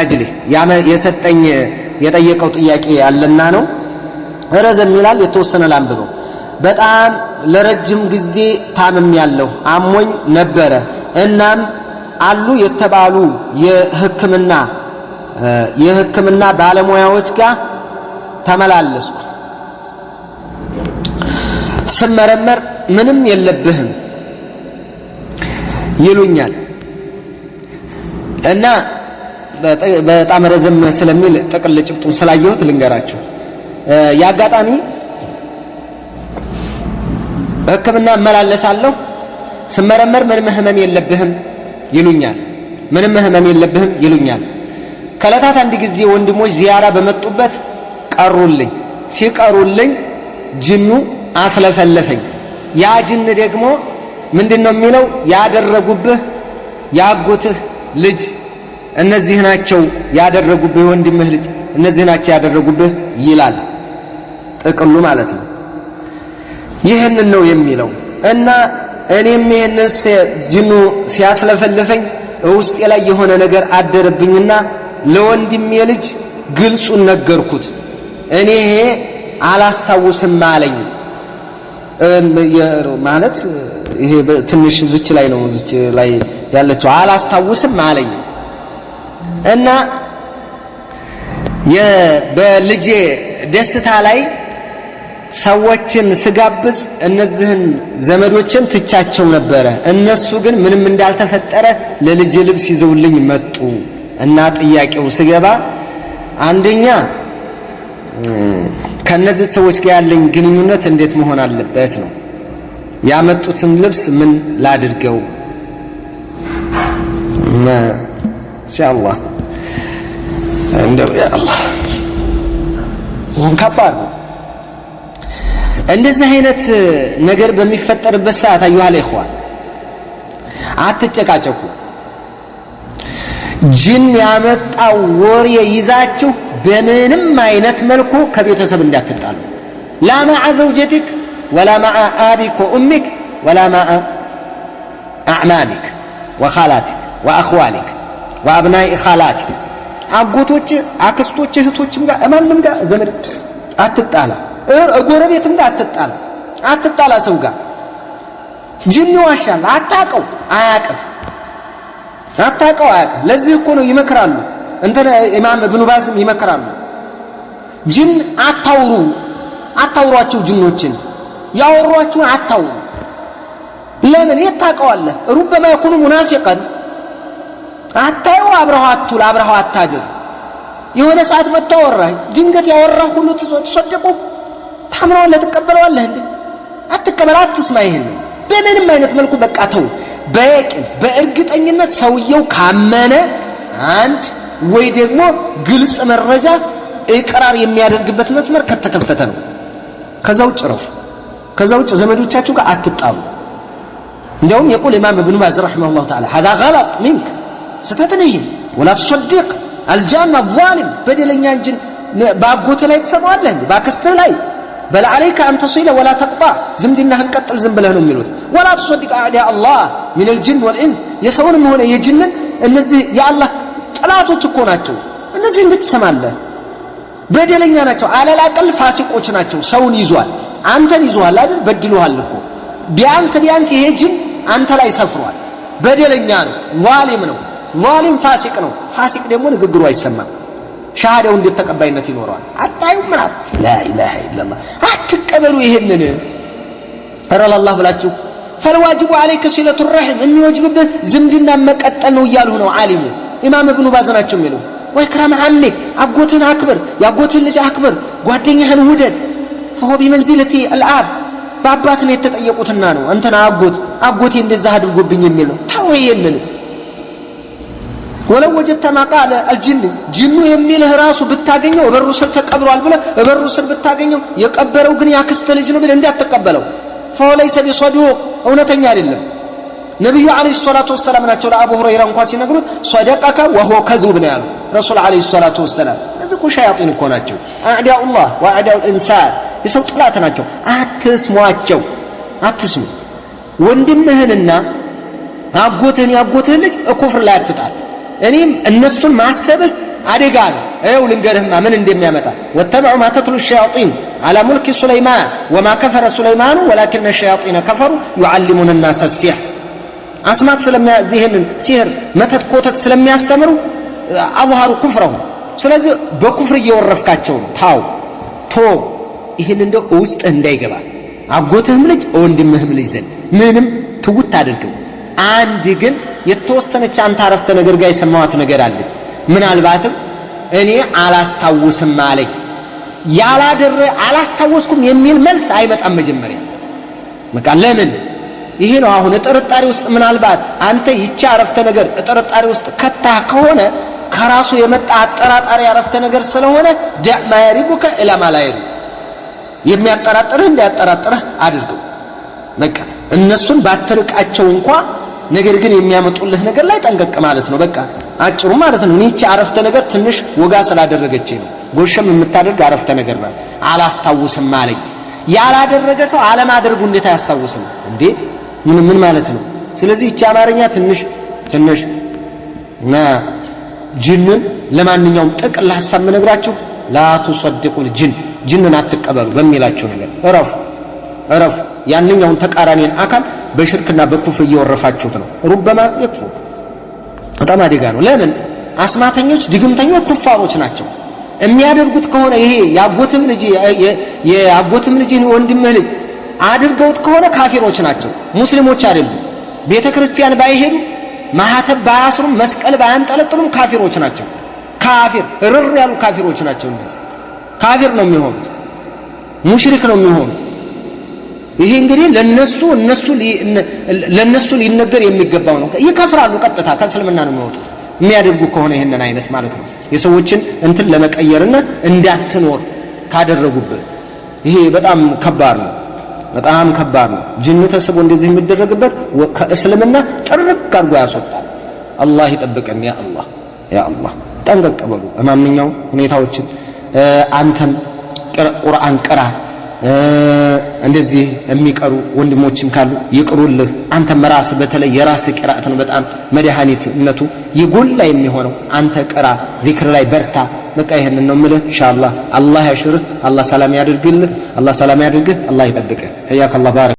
አጅሊ ያመ የሰጠኝ የጠየቀው ጥያቄ ያለና ነው ረዘም ይላል የተወሰነ ላንብበው በጣም ለረጅም ጊዜ ታምም ያለው አሞኝ ነበረ እናም አሉ የተባሉ የህክምና ባለሙያዎች ጋር ተመላለስኩ ስመረመር ምንም የለብህም ይሉኛል እና በጣም ረዘም ስለሚል ጥቅል ጭብጡን ስላየሁት ልንገራችሁ ያጋጣሚ ህክምና መላለሳለሁ ስመረመር ምንም ህመም የለብህም ይሉኛል ከለታት አንድ ጊዜ ወንድሞች ዚያራ በመጡበት ቀሩልኝ ሲቀሩልኝ ጅኑ አስለፈለፈኝ ያ ጅን ደግሞ ምንድነው የሚለው ያደረጉብህ ያጎትህ ልጅ እነዚህ ናቸው ያደረጉብህ ወንድምህ ልጅ እነዚህ ናቸው ያደረጉብህ ይላል ጥቅሉ ማለት ነው ይሄንን ነው የሚለው እና እኔም ይሄንን ጅኑ ሲያስለፈልፈኝ ውስጤ ላይ የሆነ ነገር አደረብኝና ለወንድሜ ልጅ ግልጹን ነገርኩት እኔ አላስታውስም አለኝ ማለት ይሄ ትንሽ ዝች ላይ ነው ዝች ላይ ያለችው አላስታውስም አለኝ እና በልጄ ደስታ ላይ ሰዎችን ስጋብዝ እነዚህን ዘመዶችን ትቻቸው ነበረ እነሱ ግን ምንም እንዳልተፈጠረ ለልጄ ልብስ ይዘውልኝ መጡ እና ጥያቄው ስገባ አንደኛ ከነዚህ ሰዎች ጋር ያለኝ ግንኙነት እንዴት መሆን አለበት ነው ያመጡትን ልብስ ምን ላድርገው ኢንሻአላህ እንደው ያ አላህ ወንካባር እንደዚህ አይነት ነገር በሚፈጠርበት ሰዓት አዩሃ ለኢኽዋን አትጨቃጨቁ ጂን ያመጣው ወሬ ይዛችሁ በምንም አይነት መልኩ ከቤተሰብ እንዳትጣሉ لا مع زوجتك ولا مع أبيك وأمك ولا مع أعمامك وخالاتك وأخوالك وأبناء خالاتك አጎቶች አክስቶች እህቶችም ጋር ማንንም ጋር ዘመድ አትጣላ ጎረቤትም ጋር አትጣላ ሰው ጋር ጅን ይዋሻል አታቀው አያቀፍ ለዚህ እኮ ነው ይመክራሉ እንተና ኢማም ኢብኑ ባዝም ይመክራሉ ጅን አታውሯቸው ጅኖችን ያወሯቸው አታውሩ ለምን ይታቀዋለህ ربما يكون منافقا አታዩ አብረሃው አታድር የሆነ ሰዓት መተወራ ድንገት ያወራው ሁሉ ተሰደቁ ታምነው ለተቀበለዋለህ እንዴ አትቀበል አትስማ ይሄን በምንም አይነት መልኩ በቃ ተው በእርግጠኝነት ሰውየው ካመነ አንድ ወይ ደግሞ ግልጽ መረጃ ኢቅራር የሚያደርግበት መስመር ከተከፈተ ነው ከዛው ዘመዶቻችሁ ጋር አትጣሉ እንደውም يقول امام ابن باز رحمه الله تعالى هذا غلط منك ستتنهي ولا تصدق الجان الظالم بدلኛ እንጂ ባጎተ ላይ ተሰማዋለህ እንዴ ባከስተ ላይ بل عليك ان تصل ولا تقطع ዝምድናህን ቀጥል ዝም ብለህ ነው የሚሉት ولا تصدق اعداء الله من الجن والانس የሰውንም ሆነ የጅንን እነዚህ የአላህ ጠላቶች እኮ ናቸው እነዚህ እንድትሰማለህ በደለኛ ናቸው አለላቀል ፋሲቆች ናቸው ሰውን ይዟል አንተን ይዟል አይደል በድሉሃል እኮ ቢያንስ ይሄ ጅን አንተ ላይ ሰፍሯል በደለኛ ነው ዛሊም ፋሲቅ ደግሞ ንግግሩ አይሰማም ሻሃዳው እንዴት ተቀባይነት ይኖረዋል አጣዩም ምራት لا اله الا الله አትቀበሉ ይሄንን ረላላህ ብላችሁ فالواجب عليك صله الرحم ان يوجبه ዝምድና መቀጠል ነው ይያሉ ነው ዓሊሙ ኢማም ኢብኑ ባዝ ናቸው የሚሉ ወይክራም አሚክ አጎትን አክብር ያጎትን ልጅ አክብር ጓደኛህን ውደድ فهو بمنزله الاب በአባት ነው የተጠየቁትና ነው አንተና አጎቴ እንደዛ አድርጎብኝ የሚል ነው ታወየልን ወለው ወጀተ ማቃለ الجن ጅኑ የሚልህ ራሱ ብታገኘው በሩ ስር ተቀብሯል ብለ በሩ ስር ብታገኘው የቀበረው ግን ያክስተ ልጅ ነው ብለ እንዳትቀበለው فهو ليس بصدوق እውነተኛ አይደለም ነብዩ አለይሂ ሰላቱ ወሰለም ናቸው ለአቡ ሁረይራ እንኳን ሲነግሩት صدقك وهو كذوب ነው ያለው ረሱል አለይሂ ሰላቱ ወሰለም እዚህ እኮ ሸያጢን እኮ ናቸው አዕዳኡ الله واعداء الانسان የሰው ጥላት ናቸው አትስሟቸው ወንድምህንና አጎትህን ያጎትህን ልጅ ኩፍር ላይ አትጣል እኔም እነሱን ማሰብህ አደጋ ነው። ይኸው ልንገርህማ ምን እንደሚያመጣ ወተበዑ ማ ተትሉ ሸያጢን على ملك سليمان وما كفر سليمان ولكن الشياطين كفروا يعلمون الناس السحر አስማት ስለሚያዚህን ሲህር መተት ኮተት ስለሚያስተምሩ አظهሩ ኩፍረው ስለዚህ በኩፍር እየወረፍካቸው ነው ቶ ይሄን እንደው ውስጥ እንዳይገባ አጎትህም ልጅ ወንድምህም ልጅ ዘንድ ምንም ትውት አድርገው አንድ ግን የተወሰነች አንተ አረፍተ ነገር ጋር የሰማዋት ነገር አለች ምናልባትም እኔ አላስታውስም አለኝ አላስታወስኩም የሚል መልስ አይመጣም መጀመሪያ በቃ ለምን ይሄ ነው አሁን ጥርጣሬ ውስጥ ምናልባት አንተ ይቻ አረፍተ ነገር ጥርጣሬ ውስጥ ከታ ከሆነ ከራሱ የመጣ አጠራጣሪ አረፍተ ነገር ስለሆነ ዳማ ያሪቡከ ኢላ ማላይሩ የሚያጠራጥርህ እንዲያጠራጥርህ አድርገው በቃ እነሱን ባትርቃቸው እንኳን ነገር ግን የሚያመጡልህ ነገር ላይ ጠንቀቅ ማለት ነው በቃ አጭሩ ማለት ነው ይቻ አረፍተ ነገር ትንሽ ወጋ ስላደረገች ነው ጎሸም የምታደርግ አረፍተ ነገር ነው አላስታውስም አለኝ ያላደረገ ሰው አለማድረጉ እንዴት አያስታውስም እንዴ ምን ማለት ነው ስለዚህ ይቻ አማርኛ ትንሽ እና ጅንን ለማንኛውም ጥቅል ሐሳብ ምነግራችሁ ላ ቱሰድቁል ጅንን አትቀበሉ በሚላችሁ ነገር እረፉ ያንኛውን ተቃራኒን አካል በሽርክና በኩፍር እየወረፋችሁት ነው ሩበማ ይክፉ በጣም አደጋ ነው ለምን አስማተኞች ድግምተኞች ኩፋሮች ናቸው የሚያደርጉት ከሆነ ይሄ ያጎትም ልጅ ወንድምህ ልጅ አድርገውት ከሆነ ካፊሮች ናቸው ሙስሊሞች አይደሉም ቤተክርስቲያን ባይሄዱ ማህተብ ባያስሩም መስቀል ባያንጠለጥሉም ካፊሮች ናቸው ካፊር ርር ያሉ ካፊሮች ናቸው እንደዚህ ካፊር ነው የሚሆኑት ሙሽሪክ ነው የሚሆኑት ይሄ እንግዲህ ለነሱ ሊነገር የሚገባው ነው ይከፍራሉ ቀጥታ ከእስልምና ነው የሚወጡት የሚያደርጉ ከሆነ ይሄንን አይነት ማለት ነው የሰዎችን እንትን ለመቀየርና እንዳትኖር ካደረጉበት ይሄ በጣም ከባድ ነው ጅን ተስቦ እንደዚህ የሚደረግበት ከእስልምና ጥርቅ አድርጎ ያስወጣል አላህ ይጠብቀን ያ አላህ ጠንቀቅ በሉ ማንኛው ሁኔታዎችን አንተም ቁርአን ቅራ እንደዚህ የሚቀሩ ወንድሞችም ካሉ ይቅሩልህ አንተም ራስ በተለይ የራስ ቅራአት ነው በጣም መድኃኒትነቱ ይጎላ የሚሆነው አንተ ቅራ ዚክር ላይ በርታ በቃ ይሄን ነው የምልህ ኢንሻአላህ አላህ ያሽርህ አላህ ሰላም ያድርግልህ አላህ ይጠብቅህ ህያከ አላህ ባረክ